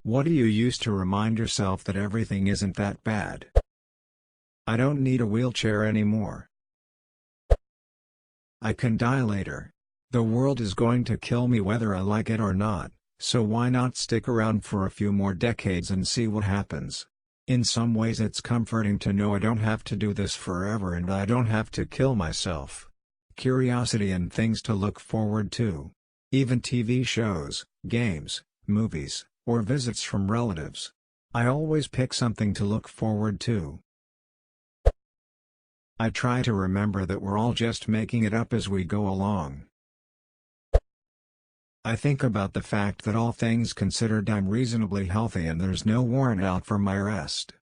What do you use to remind yourself that everything isn't that bad? I don't need a wheelchair anymore. I can die later. The world is going to kill me whether I like it or not, so why not stick around for a few more decades and see what happens? In some ways it's comforting to know I don't have to do this forever and I don't have to kill myself. Curiosity and things to look forward to. Even TV shows, games, movies, or visits from relatives. I always pick something to look forward to. I try to remember that we're all just making it up as we go along. I think about the fact that all things considered I'm reasonably healthy and there's no warrant out for my arrest.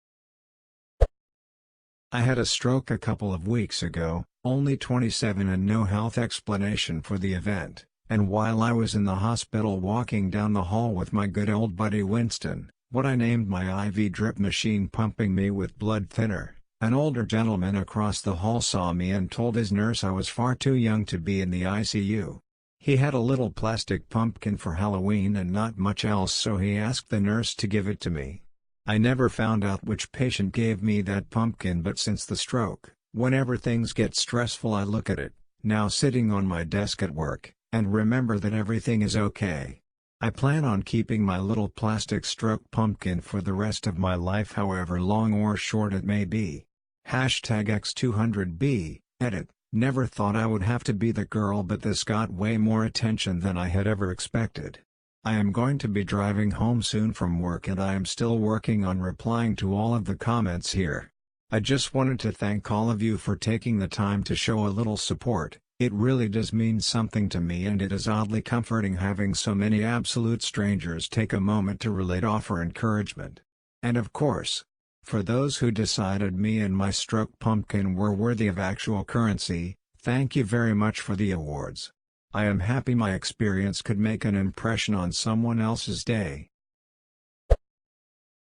I had a stroke a couple of weeks ago, only 27 and no health explanation for the event, and while I was in the hospital walking down the hall with my good old buddy Winston, what I named my IV drip machine pumping me with blood thinner, an older gentleman across the hall saw me and told his nurse I was far too young to be in the ICU. He had a little plastic pumpkin for Halloween and not much else, so he asked the nurse to give it to me. I never found out which patient gave me that pumpkin, but since the stroke, whenever things get stressful I look at it, now sitting on my desk at work, and remember that everything is okay. I plan on keeping my little plastic stroke pumpkin for the rest of my life, however long or short it may be. #X200B, edit. Never thought I would have to be the girl, but this got way more attention than I had ever expected. I am going to be driving home soon from work and I am still working on replying to all of the comments here. I just wanted to thank all of you for taking the time to show a little support. It really does mean something to me, and it is oddly comforting having so many absolute strangers take a moment to relate, offer encouragement. And of course, for those who decided me and my stroke pumpkin were worthy of actual currency, thank you very much for the awards. I am happy my experience could make an impression on someone else's day.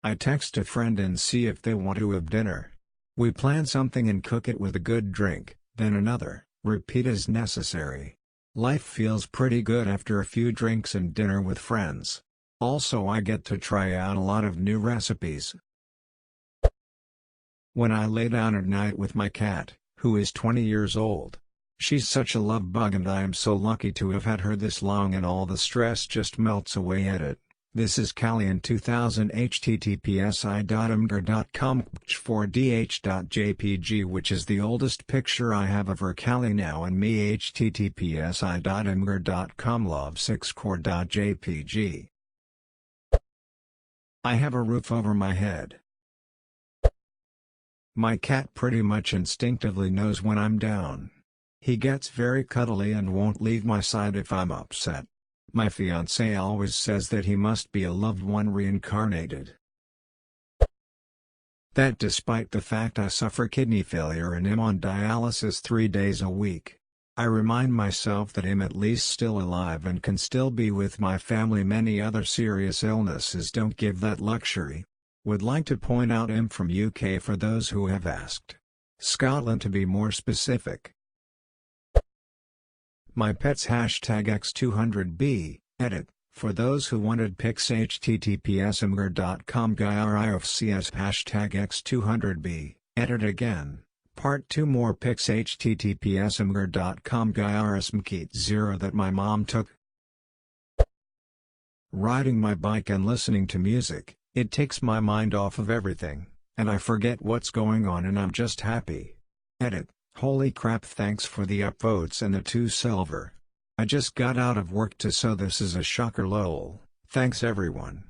I text a friend and see if they want to have dinner. We plan something and cook it with a good drink, then another, repeat as necessary. Life feels pretty good after a few drinks and dinner with friends. Also, I get to try out a lot of new recipes. When I lay down at night with my cat, who is 20 years old. She's such a love bug and I am so lucky to have had her this long, and all the stress just melts away at it. This is Callie in 2000 https://imgur.com/4dh.jpg, which is the oldest picture I have of her Callie now and me. https://imgur.com/love6core.jpg. I have a roof over my head. My cat pretty much instinctively knows when I'm down. He gets very cuddly and won't leave my side if I'm upset. My fiancé always says that he must be a loved one reincarnated. That despite the fact I suffer kidney failure and am on dialysis 3 days a week, I remind myself that I'm at least still alive and can still be with my family. Many other serious illnesses don't give that luxury. Would like to point out I'm from UK for those who have asked. Scotland to be more specific. My pet's #X200B, edit, for those who wanted pics https://imgur.com/girifcs #X200B, edit again, part 2 more pics https://imgur.com/girismkeet0 that my mom took. Riding my bike and listening to music, it takes my mind off of everything, and I forget what's going on and I'm just happy. Edit. Holy crap, thanks for the upvotes and the 2 silver. I just got out of work too, so this is a shocker lol. Thanks everyone.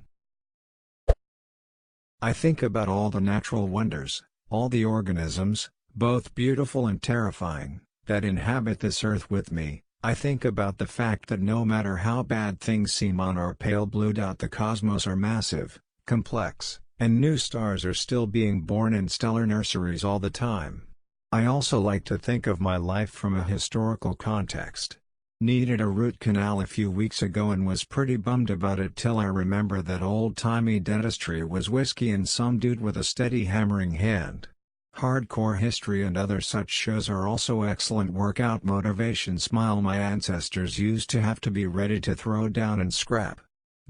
I think about all the natural wonders, all the organisms, both beautiful and terrifying, that inhabit this earth with me. I think about the fact that no matter how bad things seem on our pale blue dot, the cosmos are massive, complex, and new stars are still being born in stellar nurseries all the time. I also like to think of my life from a historical context. Needed a root canal a few weeks ago and was pretty bummed about it till I remember that old-timey dentistry was whiskey and some dude with a steady hammering hand. Hardcore history and other such shows are also excellent workout motivation. Smile, my ancestors used to have to be ready to throw down and scrap.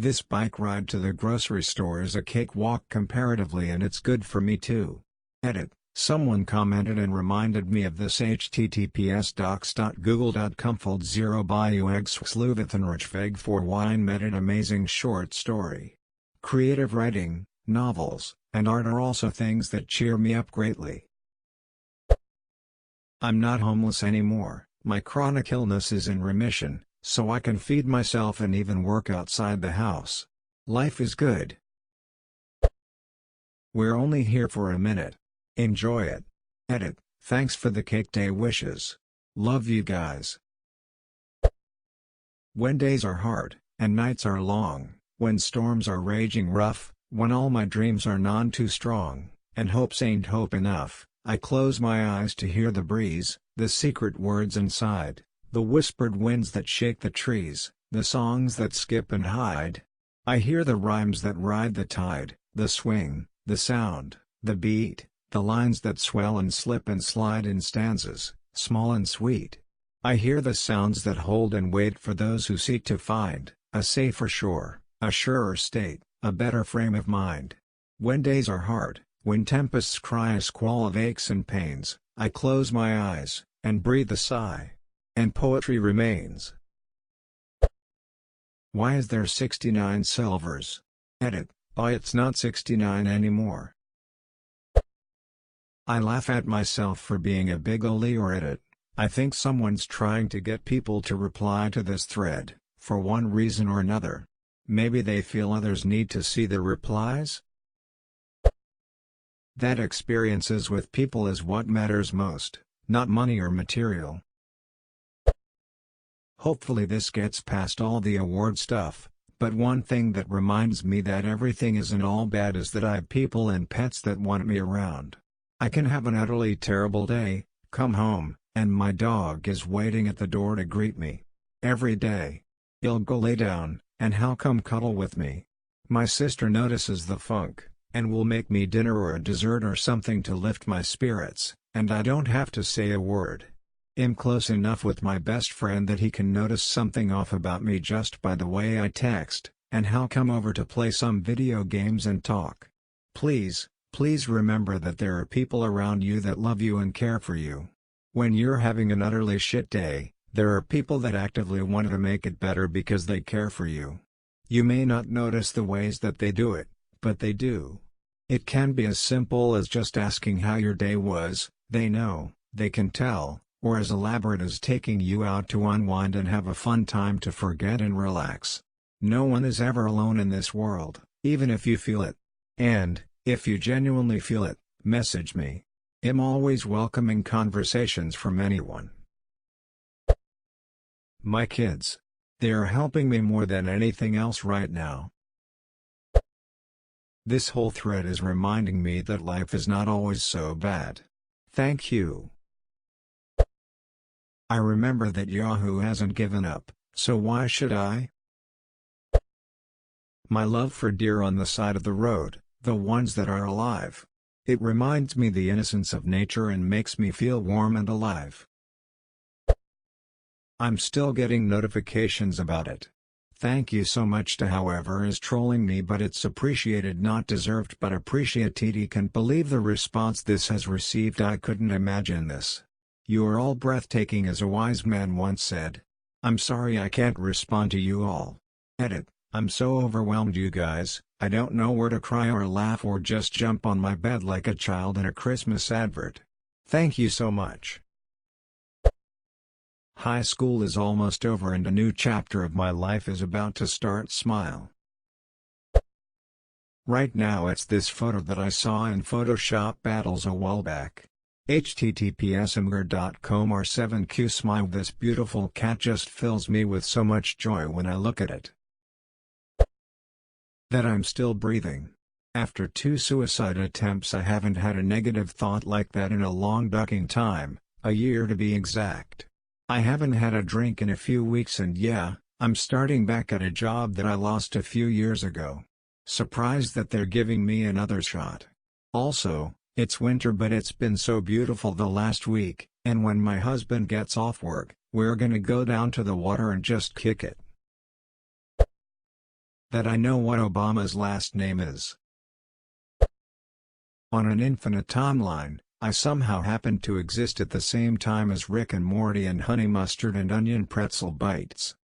This bike ride to the grocery store is a cakewalk comparatively, and it's good for me too. Edit. Someone commented and reminded me of this https://docs.google.com/0 by UXLuvathenrichveg for wine medit amazing short story. Creative writing, novels, and art are also things that cheer me up greatly. I'm not homeless anymore, my chronic illness is in remission, so I can feed myself and even work outside the house. Life is good. We're only here for a minute. Enjoy it. Edit. Thanks for the cake day wishes. Love you guys. When days are hard, and nights are long, when storms are raging rough, when all my dreams are none too strong, and hopes ain't hope enough, I close my eyes to hear the breeze, the secret words inside, the whispered winds that shake the trees, the songs that skip and hide. I hear the rhymes that ride the tide, the swing, the sound, the beat, the lines that swell and slip and slide in stanzas, small and sweet. I hear the sounds that hold and wait for those who seek to find a safer shore, a surer state, a better frame of mind. When days are hard, when tempests cry a squall of aches and pains, I close my eyes, and breathe a sigh. And poetry remains. Why is there 69 silvers? Edit. It's not 69 anymore. I laugh at myself for being a big ollie or edit. I think someone's trying to get people to reply to this thread, for one reason or another. Maybe they feel others need to see the replies? That experiences with people is what matters most, not money or material. Hopefully this gets past all the award stuff, but one thing that reminds me that everything isn't all bad is that I have people and pets that want me around. I can have an utterly terrible day, come home, and my dog is waiting at the door to greet me. Every day. He'll go lay down, and he'll come cuddle with me. My sister notices the funk, and will make me dinner or a dessert or something to lift my spirits, and I don't have to say a word. I'm close enough with my best friend that he can notice something off about me just by the way I text, and he'll come over to play some video games and talk. Please remember that there are people around you that love you and care for you. When you're having an utterly shit day, there are people that actively want to make it better because they care for you. You may not notice the ways that they do it, but they do. It can be as simple as just asking how your day was. They know, they can tell, or as elaborate as taking you out to unwind and have a fun time to forget and relax. No one is ever alone in this world, even if you feel it. And, if you genuinely feel it, message me. I'm always welcoming conversations from anyone. My kids. They are helping me more than anything else right now. This whole thread is reminding me that life is not always so bad. Thank you. I remember that Yahoo hasn't given up, so why should I? My love for deer on the side of the road, the ones that are alive. It reminds me the innocence of nature and makes me feel warm and alive. I'm still getting notifications about it. Thank you so much to whoever is trolling me, but it's appreciated, not deserved but appreciated. Can't believe the response this has received. I couldn't imagine this. You are all breathtaking, as a wise man once said. I'm sorry I can't respond to you all. Edit. I'm so overwhelmed, you guys, I don't know where to cry or laugh or just jump on my bed like a child in a Christmas advert. Thank you so much. High school is almost over and a new chapter of my life is about to start. Smile. Right now it's this photo that I saw in Photoshop battles a while back. https://imgur.com/r7q smile. This beautiful cat just fills me with so much joy when I look at it. That I'm still breathing. After 2 suicide attempts, I haven't had a negative thought like that in a long ducking time, a year to be exact. I haven't had a drink in a few weeks, and yeah, I'm starting back at a job that I lost a few years ago. Surprised that they're giving me another shot. Also, it's winter, but it's been so beautiful the last week, and when my husband gets off work, we're gonna go down to the water and just kick it. that I know what Obama's last name is. On an infinite timeline, I somehow happen to exist at the same time as Rick and Morty and Honey Mustard and Onion Pretzel Bites.